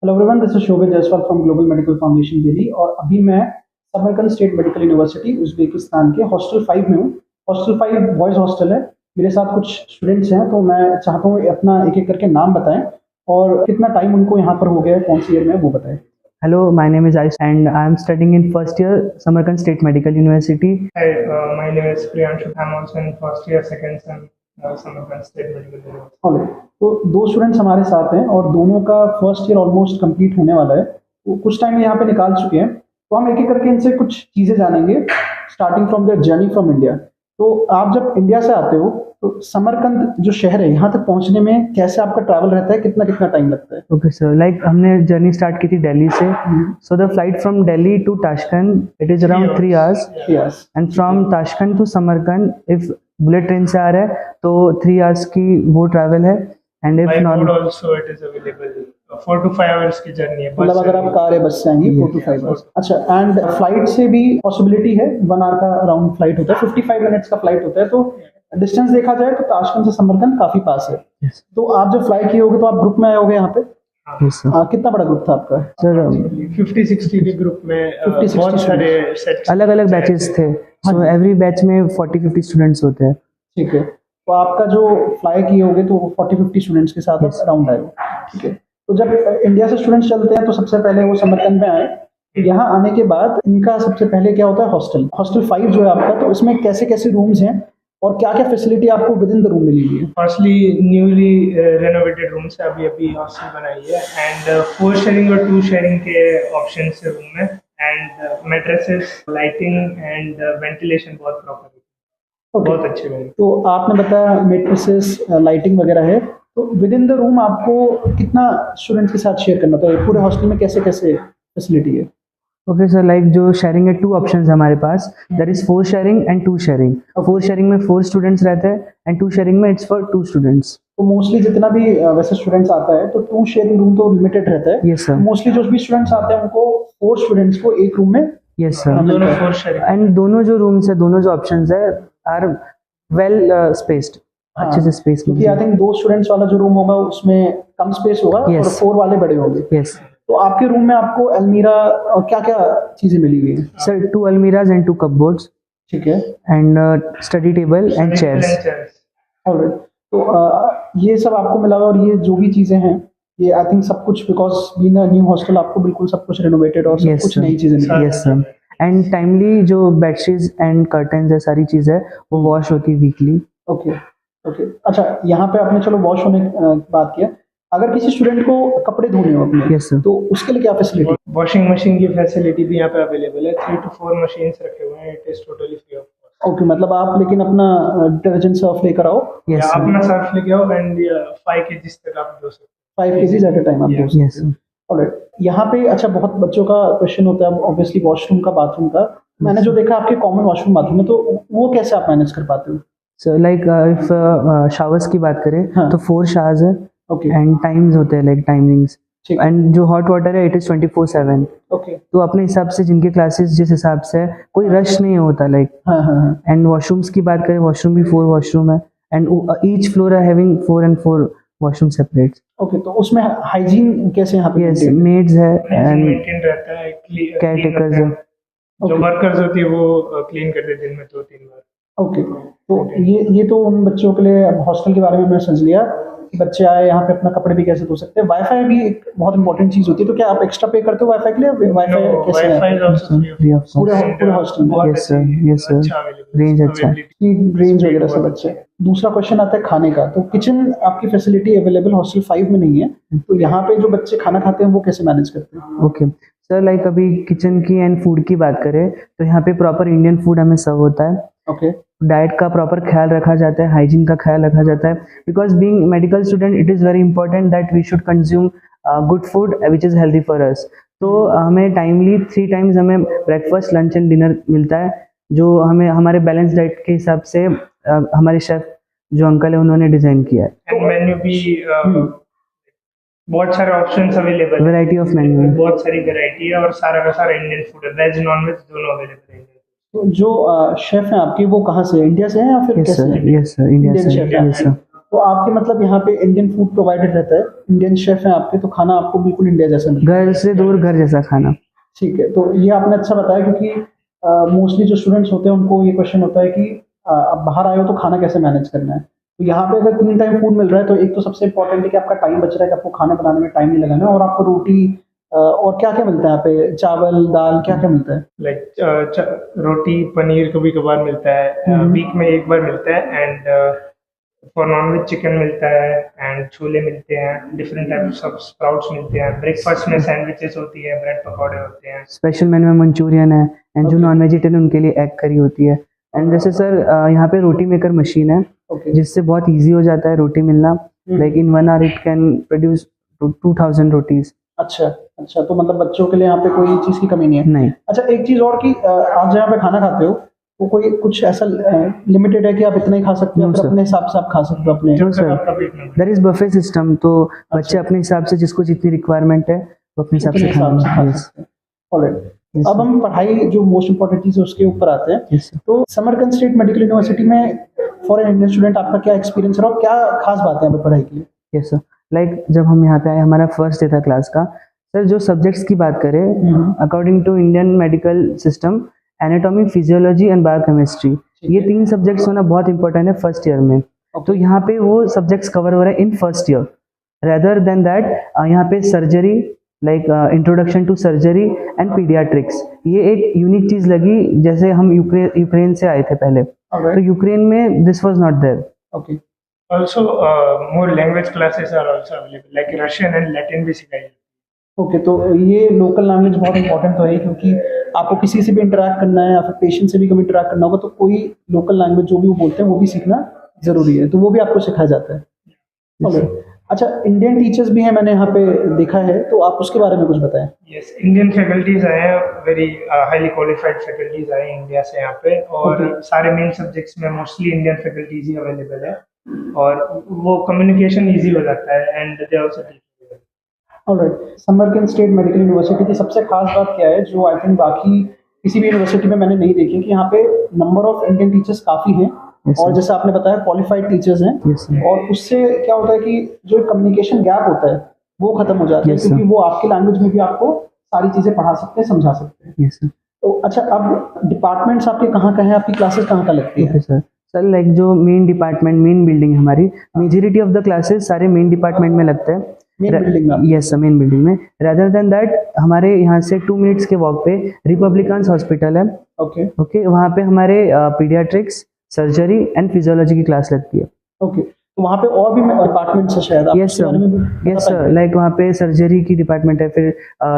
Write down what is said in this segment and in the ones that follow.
Hello everyone, this is Shobhit Jaiswal from global medical foundation Delhi. और अभी मैं Samarkand state medical university Uzbekistan के hostel 5 में हूँ। हॉस्टल 5 बॉयज़ हॉस्टल है। मेरे साथ कुछ स्टूडेंट्स हैं, तो मैं चाहता हूँ अपना एक एक करके नाम बताएं और कितना टाइम उनको यहाँ पर हो गया है, कौन सी ईयर में है, वो बताएं। Hello, my name is Ayush and I am studying in first year Samarkand State Medical University. Hi, my name is Priyanshu. I'm also in first year, second sem, Samarkand State Medical University. Alright, तो दो students हमारे साथ हैं और दोनों का first year almost complete होने वाला है। वो कुछ टाइम यहाँ पे निकाल चुके हैं, तो हम एक एक करके इनसे कुछ चीज़ें जानेंगे, starting from their journey from India. तो आप जब इंडिया से आते हो तो समरकंद जो शहर है, यहाँ तक पहुँचने में कैसे आपका ट्रैवल रहता है, कितना कितना टाइम लगता है? Okay, sir. Like हमने जर्नी स्टार्ट की थी दिल्ली से. So the flight from Delhi to Tashkent it is around 3 hours. Yes. And from Tashkent to Samarkand, if bullet train से आ रहा है तो 3 hours की वो ट्रैवल है. And if By not, road also it is available. 4 to 5 hours की journey है. मतलब अगर आप कार या बस से आएंगे 4 to 5 hours। अच्छा, एंड फ्लाइट से भी पॉसिबिलिटी है, 1 hour का अराउंड फ्लाइट होता है, 55 मिनट्स का फ्लाइट होता है। तो डिस्टेंस देखा जाए तो ताशकंद से समरकंद काफी पास है। Yes. तो आप जब फ्लाई किए होगे तो आप ग्रुप में आए होगे यहाँ पे? yes, sir. कितना बड़ा ग्रुप था आपका? सर 50-60 के ग्रुप में 50-60 बहुत सारे सेट अलग अलग बैचेस थे. So every बैच में 40-50 स्टूडेंट्स होते हैं. ठीक है, तो आपका जो फ्लाई किए होगे तो 40-50 स्टूडेंट्स के साथ अराउंड आए हो। ठीक है, तो जब इंडिया से स्टूडेंट्स चलते हैं तो सबसे पहले वो समरकंद में आए। यहाँ आने के बाद इनका सबसे पहले क्या होता है, हॉस्टल 5 जो है आपका, तो इसमें कैसे कैसे रूम्स हैं और क्या क्या फैसिलिटी आपको विद इन द रूम मिली हुई है? फर्स्टली न्यूली रेनोवेटेड रूम से अभी हॉस्टल बनाई है एंड 4 शेयरिंग और 2 शेयरिंग के ऑप्शन से रूम में and mattresses, lighting and ventilation बहुत प्रॉपर है। बहुत अच्छे रूम। तो आपने बताया मेट्रेसेस, लाइटिंग वगैरह है, तो विद इन द रूम आपको कितना स्टूडेंट्स के साथ शेयर करना होता है? पूरे हॉस्टल में कैसे कैसे फैसिलिटी है? ओके सर, लाइक जो शेयरिंग है 2 ऑप्शंस है हमारे पास. That is 4 sharing and 2 sharing. 4 sharing में 4 स्टूडेंट्स रहते हैं एंड 2 शेयरिंग में इट्स फॉर 2 स्टूडेंट्स. तो मोस्टली जितना भी वैसे स्टूडेंट्स आता है तो 2 शेयरिंग रूम तो लिमिटेड रहता है। Yes sir. मोस्टली जो भी स्टूडेंट्स आते हैं उनको 4 स्टूडेंट्स को एक रूम में। Yes sir. दोनों 4 शेयरिंग एंड दोनों जो रूम्स है, दोनों जो ऑप्शंस है आर वेल स्पेस्ड. अच्छे से स्पेस, क्योंकि आई थिंक 2 स्टूडेंट्स वाला जो रूम होगा उसमें कम स्पेस होगा और 4 वाले बड़े होंगे। यस. तो आपके रूम में आपको अलमीरा और क्या क्या चीजें मिली हुई है? Sir 2 almirahs and 2 cupboards. ठीक है, and study table and chairs. Alright, तो ये सब आपको मिला हुआ और ये जो भी चीजें हैं ये आई थिंक सब कुछ because being a new hostel आपको बिल्कुल सब कुछ रेनोवेटेड और सब कुछ नई चीजें मिली। Yes sir. एंड टाइमली जो बेडशीट्स एंड कर्टन्स है, सारी चीज़ है वो वॉश होती है वीकली. Okay okay. अच्छा, यहाँ पे आपने चलो वॉश होने की बात किया, अगर किसी स्टूडेंट को कपड़े धोने हो अपने, यस सर, तो उसके लिए क्या फैसिलिटी? वॉशिंग मशीन की फैसिलिटी भी यहाँ पे अवेलेबल है। 3 to 4 मशीन्स रखे हुए हैं। It is totally free of cost. Okay, मतलब आप लेकिन अपना डिटर्जेंट सर्फ लेकर आओ यस या सर, अपना सर्फ लेके आओ एंड 5 kg तक आप धो सकते 5 kg एट अ टाइम आप धो सकते यस हो। सर. ऑलराइट, यहाँ पे अच्छा बहुत बच्चों का क्वेश्चन होता है ऑब्वियसली वॉशरूम का, बाथरूम का। मैंने जो देखा आपके कॉमन वॉशरूम बाथरूम है, तो वो कैसे आप मैनेज कर पाते हो? सो लाइक इफ शावर्स की बात करें हाँ. तो 4 शावर्स है ओके एंड टाइम्स होते हैं, लाइक टाइमिंग्स. ठीक। एंड जो हॉट वाटर है इट इज 24/7. ओके, तो अपने हिसाब से जिनके क्लासेस जिस हिसाब से है, कोई रश नहीं होता लाइक. हाँ हाँ हाँ। एंड वॉशरूम्स की बात करें, वॉशरूम भी 4 वॉशरूम है and each floor are having 4 and 4 washroom separate. Okay, तो उसमें हाइजीन कैसे यहाँ पे? यस, मेड्स है एंड मेंटेन रहता है। केयर टेकर्स है. जो वर्कर्स होती है वो क्लीन करते हैं दिन में 2-3 बार। ओके, तो ये तो उन बच्चों के लिए हॉस्टल के बारे में मैं समझ लिया कि बच्चे आए यहाँ पे अपना कपड़े भी कैसे धो सकते हैं। वाईफाई भी एक बहुत इंपॉर्टेंट चीज होती है, तो क्या आप एक्स्ट्रा पे करते हो वाईफाई के लिए? वाईफाई कैसे है wifi also free of free of cost. पूरे हॉस्टल में? Yes, sir. Yes, sir. अच्छा available Range अच्छा है. availability. रेंज वगैरह सब अच्छे है। दूसरा क्वेश्चन आता है खाने का, तो किचन आपकी फैसिलिटी अवेलेबल हॉस्टल 5 में नहीं है, तो यहाँ पे जो बच्चे खाना खाते हैं वो कैसे मैनेज करते हैं? ओके सर, लाइक अभी किचन की एंड फूड की बात करें तो यहाँ पे प्रॉपर इंडियन फूड हमें सर्व होता है. ओके, डाइट का प्रॉपर ख्याल रखा जाता है, हाइजीन का ख्याल रखा जाता है. Because being medical student it is very important that we should consume good food which is healthy for us. तो हमें टाइमली 3 times हमें ब्रेकफास्ट, लंच एंड डिनर मिलता है, जो हमें हमारे बैलेंस डाइट के हिसाब से हमारे शेफ जो अंकल है उन्होंने डिज़ाइन किया है. एंड मेन्यू भी बहुत सारे ऑप्शंस अवेलेबल है। वैरायटी ऑफ मेन्यू है. बहुत सारी वैरायटी है और सारा का सारा इंडियन फूड है। वेज नॉन वेज दोनों अवेलेबल है। तो जो शेफ हैं आपके वो कहाँ से, इंडिया से हैं या फिर यस कैसे सर, हैं? यस सर, इंडिया Indian से. chef है. Yes sir. तो आपके मतलब यहाँ पे इंडियन फूड प्रोवाइडेड रहता है, इंडियन शेफ हैं आपके, तो खाना आपको बिल्कुल इंडिया जैसा मिलता है। घर से दूर घर जैसा खाना। ठीक है, तो ये आपने अच्छा बताया, क्योंकि मोस्टली जो स्टूडेंट्स होते हैं उनको ये क्वेश्चन होता है कि आप बाहर आए हो तो खाना कैसे मैनेज करना है। तो यहाँ पे अगर 3 टाइम फूड मिल रहा है तो एक तो सबसे इंपॉर्टेंट है कि आपका टाइम बच रहा है, कि आपको खाना बनाने में टाइम नहीं लगाना है, और आपको रोटी और क्या क्या मिलता है यहाँ पे, चावल दाल क्या क्या मिलता है? लाइक रोटी पनीर कभी कभार मिलता है, वीक में एक बार मिलता है, एंड फॉर नॉनवेज चिकन मिलता है, एंड छोले मिलते हैं, डिफरेंट टाइप्स ऑफ स्प्राउट्स मिलते हैं, ब्रेकफास्ट में सैंडविचेस होती है, ब्रेड पकौड़े होते हैं, स्पेशल मेन्यू में मंचूरियन है, एंड जो Okay. नॉन वेजिटेरियन उनके लिए एग करी होती है। एंड जैसे सर यहाँ पे रोटी मेकर मशीन है, ओके। जिससे बहुत इजी हो जाता है रोटी मिलना। Like in 1 hour it can produce 2000 rotis. अच्छा अच्छा, तो मतलब बच्चों के लिए यहाँ पे कोई चीज़ की कमी नहीं है। नहीं, अच्छा, एक चीज़ और कि आप जहाँ पे खाना खाते हो तो कोई कुछ ऐसा लिमिटेड है कि आप इतना ही खा सकते हो, No, फिर sir. अपने हिसाब से आप खा सकते हो अपने? No, जब sir. तक आपका पेट में देयर इज बफे सिस्टम, तो बच्चे अपने हिसाब से जिसको जितनी रिक्वायरमेंट है वो अपने हिसाब उतने से हिसाब से खा खाएंगे। सकते हैं। ऑलराइट, अब हम पढ़ाई जो मोस्ट इंपॉर्टेंट चीज़ है उसके ऊपर आते हैं। Yes sir. तो समरकंद स्टेट मेडिकल यूनिवर्सिटी में फॉर एन इंडियन स्टूडेंट आपका क्या एक्सपीरियंस रहा और क्या खास बात है यहाँ पे पढ़ाई के लिए? Yes sir. लाइक जब हम यहाँ पे आए, हमारा फर्स्ट डे था क्लास का। सर जो सब्जेक्ट्स की बात करें, according to Indian medical system, anatomy, physiology and biochemistry, ये 3 सब्जेक्ट्स होना बहुत इंपॉर्टेंट है फर्स्ट ईयर में। तो यहाँ पे वो सब्जेक्ट्स कवर हो रहे हैं in first year. Rather than that यहाँ पे surgery, like introduction to surgery and pediatrics, ये एक यूनिक चीज लगी। जैसे हम यूक्रेन से आए थे पहले, तो यूक्रेन में this was not there. Okay. also more language classes are also available, like Russian and Latin भी सिखाई जाती है। ओके, तो ये लोकल लैंग्वेज बहुत इंपॉर्टेंट तो है, क्योंकि आपको किसी से भी इंटरेक्ट करना है या फिर पेशेंट से भी कभी इंटरेक्ट करना होगा तो कोई लोकल लैंग्वेज जो भी वो बोलते हैं वो भी सीखना ज़रूरी है, तो वो भी आपको सिखाया जाता है। ओके। अच्छा, इंडियन टीचर्स भी हैं मैंने यहाँ पे देखा है, तो आप उसके बारे में कुछ बताएं। यस, इंडियन फैकल्टीज आए हैं, वेरी हाईली क्वालिफाइड फैकल्टीज आए हैं इंडिया से यहाँ पे, और Okay. सारे मेन सब्जेक्ट्स में मोस्टली इंडियन फैकल्टीज ही अवेलेबल है, और वो कम्युनिकेशन इजी हो जाता है, and they also teach. Alright, Samarkand state medical university की सबसे खास बात क्या है जो आई थिंक बाकी किसी भी यूनिवर्सिटी में मैंने नहीं देखी, कि यहाँ पे नंबर ऑफ इंडियन टीचर्स काफ़ी हैं, Yes, और sir. जैसे आपने बताया क्वालिफाइड टीचर्स हैं, Yes, sir. और उससे क्या होता है कि जो कम्युनिकेशन गैप होता है वो खत्म हो जाता है, Yes, sir. क्योंकि वो आपके लैंग्वेज में भी आपको सारी चीज़ें पढ़ा सकते हैं, समझा सकते हैं। Yes sir. तो अच्छा, अब डिपार्टमेंट्स आपके कहाँ का हैं, आपकी क्लासेस कहाँ का लगती है? Okay sir. सर लाइक जो मेन डिपार्टमेंट, मेन बिल्डिंग हमारी, मेजोरिटी ऑफ द क्लासेस सारे मेन डिपार्टमेंट में लगते हैं। मेन बिल्डिंग में? यस सर, मेन बिल्डिंग में। रेदर देन दैट हमारे यहाँ से 2 मिनट्स के वॉक पे रिपब्लिकन्स हॉस्पिटल है। ओके ओके, वहाँ पे हमारे पीडियाट्रिक्स, सर्जरी एंड फिजियोलॉजी की क्लास लगती है। ओके, तो वहाँ पे और भी डिपार्टमेंट्स है शायद, आप यस उसके बारे में भी सर, बता यस सर। पाएंगे? लाइक वहाँ पे सर्जरी की डिपार्टमेंट है, फिर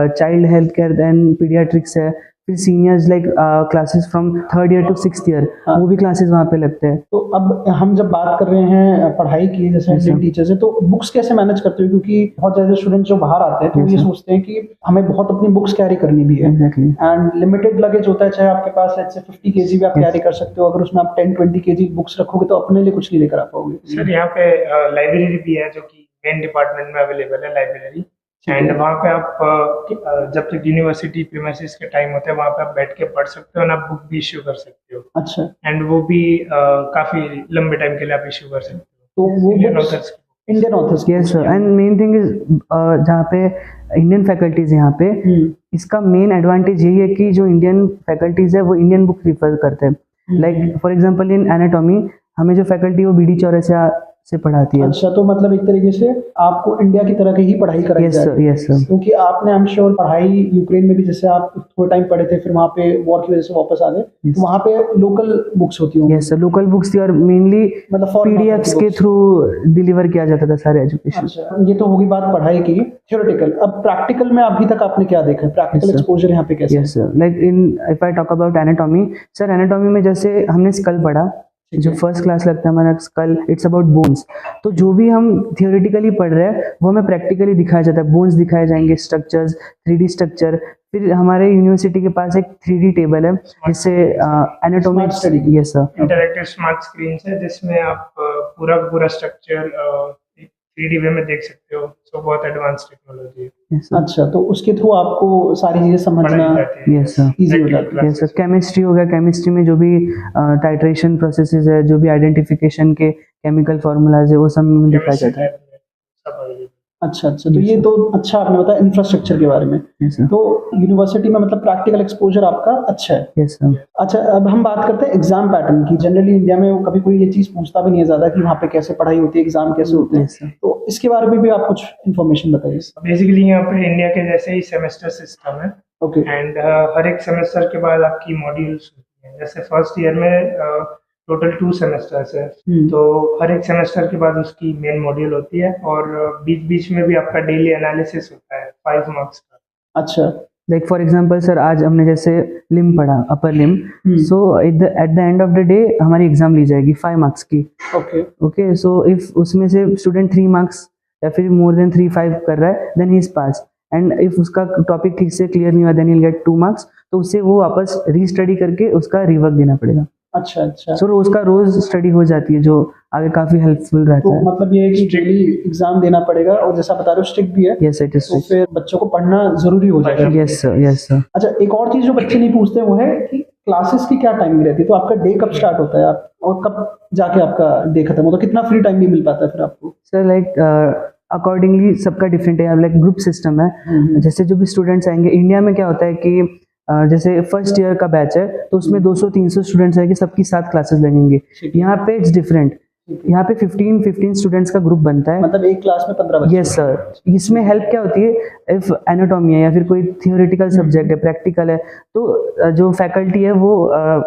child health care and pediatrics है, फिर seniors like classes from 3rd year to 6th year, हाँ। वो भी क्लासेस वहाँ पे लगते हैं। तो अब हम जब बात कर रहे हैं पढ़ाई की, जैसे Yes, इंडियन sir. टीचर्स है, तो बुक्स कैसे मैनेज करते हो? क्योंकि बहुत ज़्यादा स्टूडेंट जो बाहर आते हैं तो Yes, ये sir. सोचते हैं कि हमें बहुत अपनी बुक्स कैरी करनी भी है, एग्जैक्टली। एंड लिमिटेड लगेज होता है, चाहे आपके पास ऐसे 50 kg भी आप Yes. कैरी कर सकते हो, अगर उसमें आप 10-20 kg बुक्स रखोगे तो अपने लिए कुछ नहीं लेकर आ पाओगे। सर यहाँ पे लाइब्रेरी भी है, जो कि मेन डिपार्टमेंट में अवेलेबल है लाइब्रेरी, ठीक एंड है। वहाँ पे आप जब तक यूनिवर्सिटी प्रीमाइसेस के टाइम होते हैं वहाँ पे आप बैठ के पढ़ सकते हो, और आप बुक भी इश्यू कर सकते हो, अच्छा, एंड वो भी काफी लंबे टाइम के लिए आप इश्यू कर सकते हो, तो वो Indian books authors. Indian authors yes sir. And main thing is जहाँ पे इंडियन फैकल्टीज यहाँ पे, इसका मेन एडवांटेज यही है कि जो इंडियन फैकल्टीज है वो इंडियन बुक रिफर करते हैं। Like for example in anatomy हमें जो फैकल्टी वो बीडी चौरसिया से पढ़ाती है। अच्छा, तो मतलब एक तरीके से आपको इंडिया की तरह की ही पढ़ाई कराई यस जा सर, रही है, यस सर। क्योंकि आपने आई एम श्योर पढ़ाई यूक्रेन में भी, जैसे आप थोड़ा टाइम पढ़े थे फिर वहाँ पे वॉर की वजह से वापस आ गए, Yes. तो वहाँ पे लोकल बुक्स होती होंगी, यस सर, लोकल बुक्स थी, और मेनली मतलब foreign author पीडीएफ्स की के books। थ्रू डिलीवर किया जाता था सारे एजुकेशन। अच्छा, ये तो होगी बात पढ़ाई की थ्योरेटिकल। अब प्रैक्टिकल में अभी तक आपने क्या देखा है, प्रैक्टिकल Yes, sir. एक्सपोजर यहाँ पे कैसे? Yes sir. Like in if I talk about anatomy, sir anatomy में जैसे हमने स्कल पढ़ा, जो फर्स्ट क्लास लगता है हमारा स्कल, इट्स अबाउट बोन्स। तो जो भी हम थियोरेटिकली पढ़ रहे हैं वो हमें प्रैक्टिकली दिखाया जाता है, बोन्स दिखाए जाएंगे, स्ट्रक्चर्स, 3D स्ट्रक्चर। फिर हमारे यूनिवर्सिटी के पास एक 3D टेबल है जिससे anatomy. Smart study। Yes sir. Interactive smart screen है, जिसमें आप पूरा पूरा स्ट्रक्चर 3D वे में देख सकते हो, सो बहुत एडवांस टेक्नोलॉजी है, यस सर। अच्छा, तो उसके थ्रू आपको सारी चीजें समझना पढ़ाई जाती है। Yes sir. ईजी हो जाती है। Yes sir. केमिस्ट्री हो गया, केमिस्ट्री में जो भी टाइट्रेशन प्रोसेसेस है, जो भी आइडेंटिफिकेशन के केमिकल फार्मूलाज है वो सब में दिखाया जाता है। सब available। अच्छा अच्छा, तो ये तो अच्छा आपने बताया इंफ्रास्ट्रक्चर के बारे में। Yes sir. तो यूनिवर्सिटी में मतलब प्रैक्टिकल एक्सपोजर आपका अच्छा है। Yes sir. अच्छा, अब हम बात करते हैं एग्जाम पैटर्न की। जनरली इंडिया में कभी कोई ये चीज़ पूछता भी नहीं है ज़्यादा कि वहाँ पे कैसे पढ़ाई होती है, एग्जाम कैसे होते हैं। Yes sir. तो इसके बारे में भी आप कुछ इन्फॉर्मेशन बताइए। बेसिकली यहाँ पे इंडिया के जैसे ही सेमेस्टर सिस्टम है ओके। एंड हर एक सेमेस्टर के बाद आपकी मॉड्यूल्स होती हैं। जैसे फर्स्ट ईयर में टोटल 2 सेमेस्टर्स है, तो हर एक सेमेस्टर के बाद उसकी मेन मॉड्यूल होती है और बीच बीच में भी आपका डेली एनालिसिस होता है 5 मार्क्स का। अच्छा। लाइक फॉर एग्जांपल सर, आज हमने जैसे लिम पढ़ा, upper lim, so at the end of the day हमारी एग्जाम ली जाएगी 5 मार्क्स की। ओके ओके, सो इफ उसमें से स्टूडेंट 3 मार्क्स या फिर मोर देन 3-5 कर रहा है, then he is pass. And if उसका टॉपिक ठीक से क्लियर नहीं हुआ, then he will get 2 marks. तो उससे वो वापस रीस्टडी करके उसका रिवर्क देना पड़ेगा। अच्छा अच्छा। सो उसका रोज स्टडी हो जाती है, जो आगे काफी हेल्पफुल रहता तो है। मतलब ये है कि डेली एग्जाम देना पड़ेगा और जैसा बता रहे हो स्ट्रिक्ट भी है। Yes it is. तो फिर बच्चों को पढ़ना जरूरी हो जाएगा। Yes sir, yes sir. अच्छा, एक और चीज जो बच्चे नहीं पूछते वो है कि क्लासेस की क्या टाइमिंग रहती है, तो आपका डे कब स्टार्ट होता है आप और कब जाके आपका डे खत्म होता है, कितना फ्री टाइम भी मिल पाता है फिर आपको? सर लाइक अकॉर्डिंगली सबका डिफरेंट है। लाइक ग्रुप सिस्टम है। जैसे जो भी स्टूडेंट्स आएंगे, इंडिया में क्या होता है कि जैसे फर्स्ट ईयर का बैच है तो उसमें 200-300 स्टूडेंट्स आएंगे, सबकी 7 क्लासेस लगेंगे। यहाँ पे इट्स डिफरेंट, यहाँ पे 15 स्टूडेंट्स का ग्रुप बनता है। मतलब एक क्लास में 15 बच्चे? Yes sir. इसमें हेल्प क्या होती है, इफ एनाटॉमी है या फिर कोई थियोरेटिकल सब्जेक्ट है, प्रैक्टिकल है, तो जो फैकल्टी है वो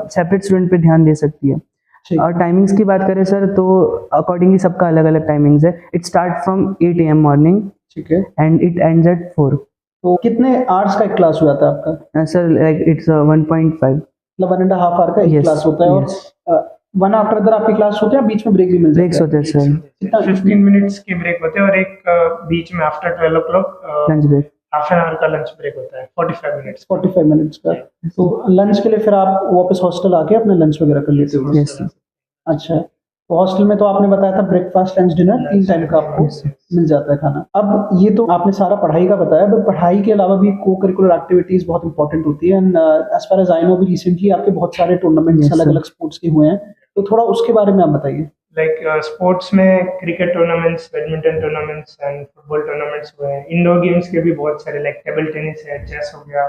सेपरेट स्टूडेंट पे ध्यान दे सकती है। ठीक। और टाइमिंग्स की बात करें सर, तो अकॉर्डिंगली सबका अलग अलग टाइमिंग्स है। It start from 8 AM morning ठीक है। And it ends at 4। तो कितने आवर्स का एक क्लास हो जाता है आपका? Sir like it's 1.5। मतलब 1.5 आवर का एक Yes, क्लास होता है। yes. और 1 आफ्टर अदर आपकी क्लास होते हैं, बीच में ब्रेक भी मिल जाता है? ब्रेक्स होते हैं सर, कितना? 15 मिनट्स के ब्रेक होते हैं और एक बीच में after 12 o'clock lunch break. Half an hour का लंच ब्रेक होता है 45 मिनट्स। 45 मिनट्स का। तो लंच के लिए फिर आप वापस हॉस्टल आके अपना लंच वगैरह कर लेते हो? Yes sir. अच्छा, तो हॉस्टल में तो आपने बताया था ब्रेकफास्ट लंच डिनर 3 टाइम का आपको मिल जाता है खाना। अब ये तो आपने सारा पढ़ाई का बताया, बट पढ़ाई के अलावा भी को करिकुलर एक्टिविटीज बहुत इंपॉर्टेंट होती है। And as far as I know भी रिसेंटली आपके बहुत सारे टूर्नामेंट्स Yes, अलग sir. अलग स्पोर्ट्स के हुए हैं, तो थोड़ा उसके बारे में आप बताइए। लाइक स्पोर्ट्स में cricket tournaments, badminton tournaments and football tournaments हुए हैं। इंडोर गेम्स के भी बहुत सारे, लाइक टेबल टेनिस है, चेस हो गया,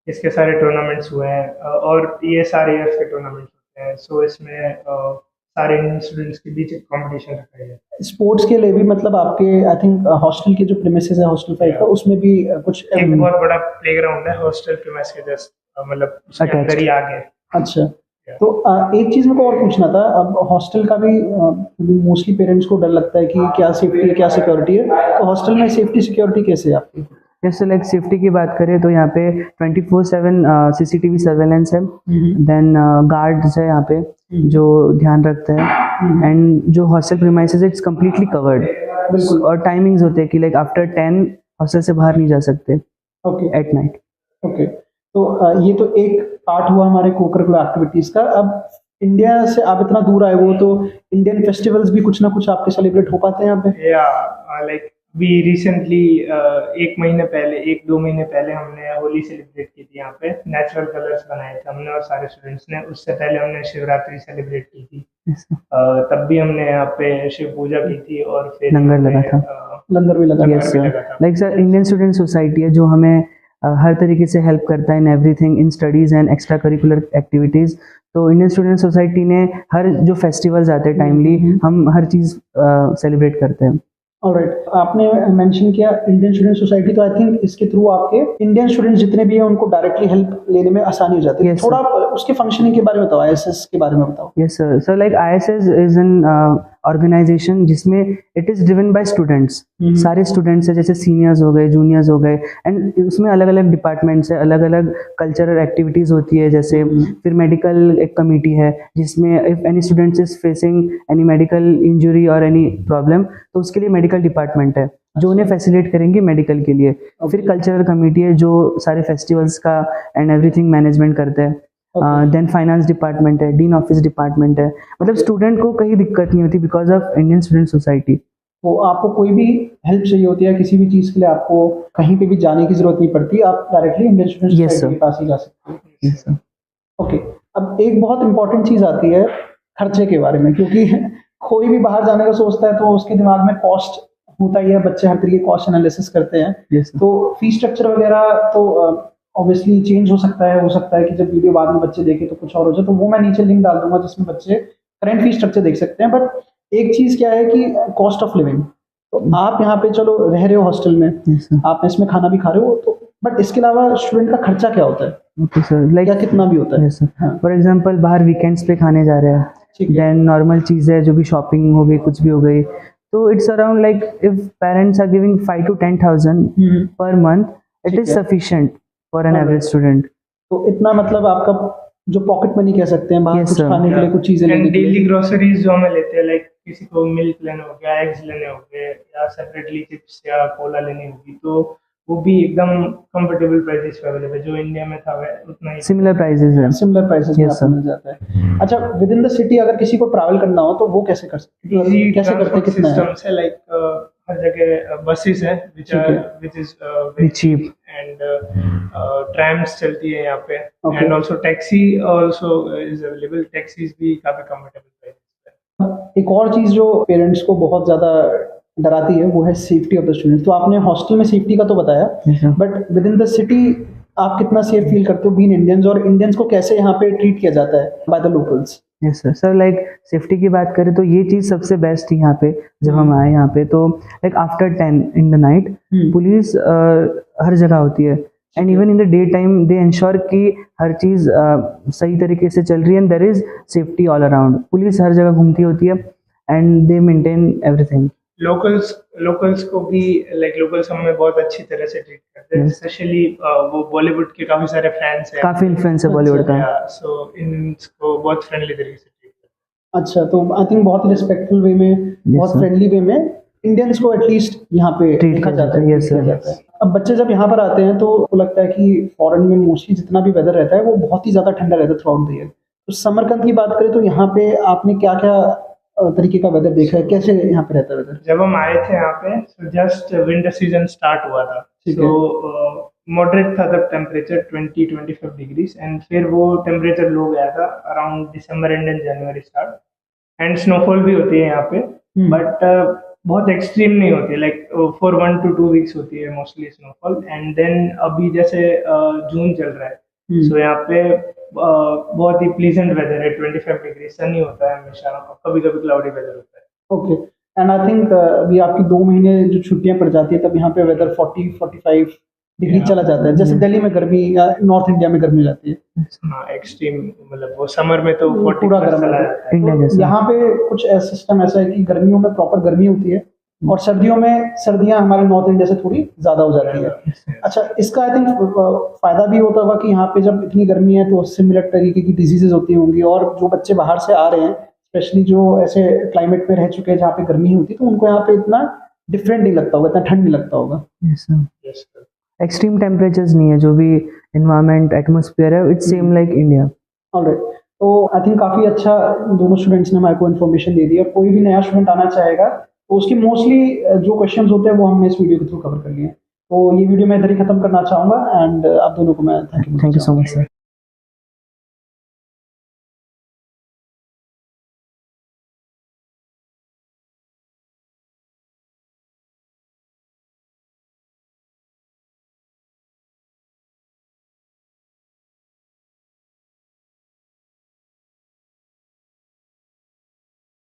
इसके सारे टूर्नामेंट्स हुए हैं और ये सारे ईयर्स के टूर्नामेंट्स होते हैं। सो इसमें सारे इंडियन स्टूडेंट्स के बीच एक कंपटीशन रखा गया है। स्पोर्ट्स के लिए भी मतलब आपके आई थिंक हॉस्टल के जो प्रीमिसेस है हॉस्टल 5 का, उसमें भी कुछ एक बहुत बड़ा प्लेग्राउंड है हॉस्टल प्रीमिस के जस्ट मतलब उसके Attached. अंदर ही आगे। अच्छा, तो एक चीज मेरे को और पूछना था। अब हॉस्टल का भी मोस्टली पेरेंट्स को डर लगता है कि क्या सेफ्टी है क्या सिक्योरिटी है, तो हॉस्टल में सेफ्टी सिक्योरिटी कैसे है आपकी? जैसे लाइक सेफ्टी की बात करें तो यहाँ पे 24/7 CCTV सर्वेलेंस है। देन गार्ड्स है यहाँ पे जो ध्यान रखते हैं। एंड जो हॉस्टल प्रीमाइसेस है इट्स कम्प्लीटली कवर्ड। बिल्कुल। और टाइमिंग्स होते हैं कि लाइक आफ्टर 10 हॉस्टल से बाहर नहीं जा सकते ओके एट नाइट। ओके, तो ये तो एक पार्ट हुआ हमारे को करिकुलर एक्टिविटीज का। अब इंडिया से आप इतना दूर आए हो, तो इंडियन फेस्टिवल्स भी कुछ ना कुछ आपके सेलिब्रेट हो पाते हैं यहाँ पे? या लाइक वी रिसेंटली 1 महीने पहले, 1-2 महीने पहले हमने होली सेलिब्रेट की थी यहाँ पे। नेचुरल कलर्स बनाए थे हमने और सारे स्टूडेंट्स ने। उससे पहले हमने शिवरात्रि सेलिब्रेट की थी। तब भी हमने यहाँ पे शिव पूजा की थी और फिर लंगर लगा था। लंगर भी लगा? Yes sir. Like sir, Indian student society है जो हमें हर तरीके से हेल्प करता है in everything, in studies and extra curricular activities. तो इंडियन स्टूडेंट सोसाइटी ने हर जो फेस्टिवल्स आते हैं टाइमली, हम हर चीज़ सेलिब्रेट करते हैं। ऑलराइट, आपने मेंशन किया इंडियन स्टूडेंट सोसाइटी, तो आई थिंक इसके थ्रू आपके इंडियन स्टूडेंट्स जितने भी हैं उनको डायरेक्टली हेल्प लेने में आसानी हो जाती है। Yes, थोड़ा उसके फंक्शनिंग के बारे में बताओ, आईएसएस के बारे में बताओ। Yes sir. Sir like ISS is an organisation जिसमें it is driven by students. सारे स्टूडेंट्स है, जैसे सीनियर्स हो गए, जूनियर्स हो गए, एंड उसमें अलग अलग डिपार्टमेंट्स है, अलग अलग कल्चरल एक्टिविटीज होती है। जैसे फिर मेडिकल एक कमेटी है जिसमें if any students is facing any medical injury और एनी प्रॉब्लम, तो उसके लिए मेडिकल डिपार्टमेंट है जो उन्हें फैसिलिटेट करेंगे मेडिकल के लिए। फिर कल्चरल कमेटी है जो सारे फेस्टिवल्स का एंड एवरीथिंग मैनेजमेंट करता है। देन फाइनेंस डिपार्टमेंट है, डीन ऑफिस डिपार्टमेंट है। मतलब स्टूडेंट को कहीं दिक्कत नहीं होती because of Indian student society. तो आपको कोई भी हेल्प चाहिए होती है किसी भी चीज़ के लिए, आपको कहीं पे भी जाने की जरूरत नहीं पड़ती, आप directly Indian student Yes, society sir. के पास ही जा सकते हो? Yes, sir. ओके, अब एक बहुत इंपॉर्टेंट चीज़ आती है खर्चे के बारे में, क्योंकि कोई भी बाहर जाने का सोचता है तो उसके दिमाग में कॉस्ट होता ही है, बच्चे हर तरीके कॉस्ट एनालिसिस करते हैं। Yes, sir. तो फी स्ट्रक्चर वगैरह तो ऑब्वियसली चेंज हो सकता है कि जब वीडियो बाद में बच्चे देखें तो कुछ और हो जाए, तो वो मैं नीचे लिंक डाल दूंगा जिसमें बच्चे करंट फी स्ट्रक्चर देख सकते हैं। बट एक चीज़ क्या है कि कॉस्ट ऑफ लिविंग, तो आप यहाँ पे चलो रह रहे हो हॉस्टल में, Yes, sir. आप इसमें खाना भी खा रहे हो, तो बट इसके अलावा स्टूडेंट का खर्चा क्या होता है, Okay, sir. Like, क्या कितना भी होता है? yes, sir. हाँ, फॉर एग्जाम्पल बाहर वीकेंड्स पे खाने जा रहे हैं, ठीक है। देन नॉर्मल चीज़ है जो भी शॉपिंग हो गई, कुछ भी हो गई, तो it's around like if parents are giving 5 to 10,000 per month, it ठीक इज है। Sufficient for an Alright. Average student. तो इतना मतलब आपका जो पॉकेट मनी कह सकते हैं, बाहर Yes, कुछ sir. खाने के लिए, कुछ चीजें एंड लेने के लिए। डेली ग्रोसरीज जो हमें लेते हैं, लाइक किसी को मिल्क लेना हो गया, एग्स लेने हो गए, या सेपरेटली चिप्स या कोला लेनी होगी, तो वो भी एकदम कंफर्टेबल प्राइसेस पे अवेलेबल है, जो इंडिया में था उतना ही। सिमिलर प्राइसेस है। सिमिलर प्राइसेस में Yes, आपको sir. मिल जाता है। अच्छा, विद इन द सिटी अगर किसी को ट्रैवल करना हो तो वो कैसे कर सकते हैं, इजी कैसे करते हैं, ट्रांसपोर्ट कितना है? सिस्टम्स है, लाइक हर जगह बसेस है ठीक है। Which is Very cheap. And ट्रैम्स चलती है यहाँ पे, Okay. And also taxi also is available, taxis भी काफी कंफर्टेबल प्राइस पे। एक और चीज जो पेरेंट्स को बहुत ज्यादा डराती है वो है सेफ्टी ऑफ द स्टूडेंट्स। तो आपने हॉस्टल में सेफ्टी का तो बताया, Yes, sir. But with in the city आप कितना सेफ फील करते हो बीइंग इंडियंस, और इंडियंस को कैसे यहाँ पे ट्रीट किया जाता है by the locals? Yes sir. Sir like safety की बात करें तो ये चीज़ सबसे बेस्ट थी यहाँ पे। जब हम आए यहाँ पे तो like after 10 in the night police हर जगह होती है, and even in the day time they ensure कि हर चीज़ सही तरीके से चल रही है, and there is safety all around. Police हर जगह घूमती होती है and they maintain everything. Locals को भी, लाइक लोकल्स हमें बहुत अच्छी तरह से ट्रीट करते हैं, Yes. स्पेशली वो बॉलीवुड के काफी सारे फैंस हैं, काफ़ी इन्फ्लुएंस है बॉलीवुड का। सो इनको बहुत फ्रेंडली तरीके से ट्रीट करते अच्छा, तो आई थिंक बहुत ही रिस्पेक्टफुल वे में, बहुत sir. फ्रेंडली वे में इंडियंस को एटलीस्ट यहाँ पे Treat देखा किया जाता है, जाता है, yes, treat किया sir. जाता है। अब बच्चे जब यहाँ पर आते हैं तो लगता है कि फॉरेन में मोस्टली जितना भी वेदर रहता है वो बहुत ही ज़्यादा ठंडा रहता है थ्रू आउट द ईयर। तो समरकंद की बात करें तो यहाँ पे आपने क्या क्या तरीके का वेदर देखा है, कैसे यहाँ पे रहता है वेदर? जब हम आए थे यहाँ पे, so just winter season start हुआ था, ठीक सो मॉडरेट था तब टेम्परेचर 20-25 डिग्रीज, एंड फिर वो टेम्परेचर लो गया था around December and January start, and snowfall भी होती है यहाँ पे, बट बहुत एक्सट्रीम नहीं होती है, लाइक फॉर 1 to 2 वीक्स होती है मोस्टली स्नोफॉल, एंड देन अभी जैसे जून चल रहा है, सो यहाँ पे बहुत ही प्लीजेंट वेदर है, 25 डिग्री, सनी होता है हमेशा, कभी कभी क्लाउडी वेदर होता है। ओके, एंड आई थिंक अभी आपकी 2 महीने जो छुट्टियां पड़ जाती है तब यहाँ पे वेदर 40-45 डिग्री चला जाता है, जैसे दिल्ली में गर्मी या नॉर्थ इंडिया में गर्मी हो जाती है। हाँ, एक्सट्रीम, मतलब वो समर में तो 40 पूरा प्लस गर्म चला रहता है। जाता है। इंडिया तो जैसा। यहाँ पे कुछ ऐसा सिस्टम ऐसा है कि गर्मियों में प्रॉपर गर्मी होती है और सर्दियों में सर्दियाँ हमारे नॉर्थ इंडिया से थोड़ी ज़्यादा हो जाती है। अच्छा, इसका आई थिंक फ़ायदा भी होता होगा कि यहाँ पे जब इतनी गर्मी है तो सिमिलर तरीके की डिजीजेज होती होंगी, और जो बच्चे बाहर से आ रहे हैं स्पेशली जो ऐसे क्लाइमेट में रह चुके हैं जहाँ पे गर्मी होती है, तो उनको यहाँ पे इतना डिफरेंट नहीं लगता होगा, इतना ठंड नहीं लगता होगा। Yes sir. Yes, sir. Extreme temperatures नहीं है, जो भी इन्वायरमेंट एटमॉस्फेयर है it's same like India. Alright, तो आई थिंक काफ़ी अच्छा दोनों स्टूडेंट्स ने हमारे को इन्फॉर्मेशन दे दी है। कोई भी नया स्टूडेंट आना चाहेगा तो उसकी मोस्टली जो क्वेश्चंस होते हैं वो हमने इस वीडियो के थ्रू कवर कर लिए हैं। तो ये वीडियो मैं इधर ही खत्म करना चाहूँगा, एंड आप दोनों को मैं thank you thank you so much sir.